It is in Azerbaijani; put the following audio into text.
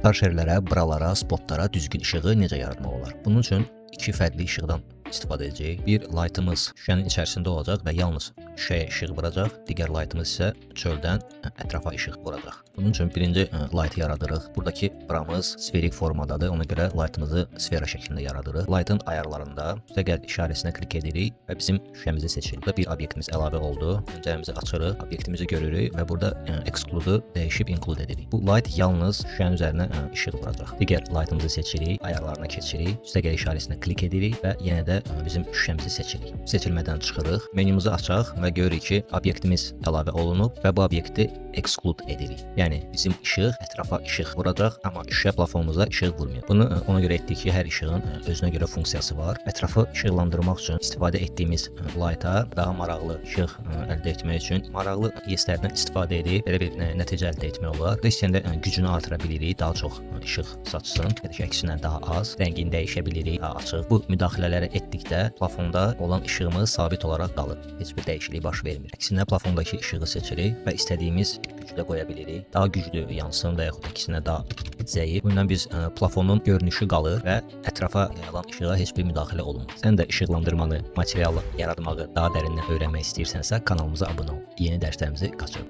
Torşerlərə, buralara, spotlara düzgün işığı necə yaratmaq olar? Bunun üçün iki fərqli işıqdan istifadə edəcəyik. Bir lightımız şüşənin içərisində olacaq və yalnız şüşəyə işıq vuracaq. Digər lightımız isə çöldən ətrafa işıq vuracaq. Bunun üçün birinci lightı yaradırıq. Buradakı buramız sferik formadadır. Ona görə lightımızı sfera şəklində yaradırıq. Lightın ayarlarında müstəqil işarəsinə klik edirik və bizim şüşəmizi seçirik. Bir obyektimiz əlavə oldu. Pəncərəmizi açırıq, obyektimizi görürük və burada exclude-u dəyişib include edirik. Bu light yalnız şüşənin üzərinə işıq vuracaq. Digər lightımızı seçirik, ayarlarına keçirik, müstəqil işarəsinə klik edirik və yenə də bizim şüşəmizi seçirik. Seçilmədən çıxırıq, menümüzü açaq və görürük ki, obyektimiz əlavə olunub və bu obyekti exclude edirik. Yəni bizim işıq ətrafa işıq vuracaq, amma şüşə plafonumuza işıq vurmuyor. Bunu ona görə etdik ki, hər işığın özünə görə funksiyası var. Ətrafı işıqlandırmaq üçün istifadə etdiyimiz lighta daha maraqlı işıq əldə etmək üçün maraqlı yeslərdən istifadə edib belə bir nəticə əldə etmək olar. Da istəyəndə gücünü artıra bilirik, daha çox işıq saçsın, ya da əksinə daha az, rəngini dəyişə bilirik, daha açıq. Bu müdaxilələri etdikdə plafonda olan işığımız sabit olaraq qalır. Heç bir dəyişiklik baş vermir. Əksinə plafondakı işığı seçirik və istədiyimiz gücdə qoya bilirik. Daha güclü yansın və yaxud əksinə daha zəif. Bundan biz plafonun görünüşü qalır və ətrafa yayılan işığa heç bir müdaxilə olunmur. Sən də işıqlandırmanı, materialı yaratmağı daha dərindən öyrənmək istəyirsənsə kanalımıza abunə ol. Yeni dərslərimizi qaçırma.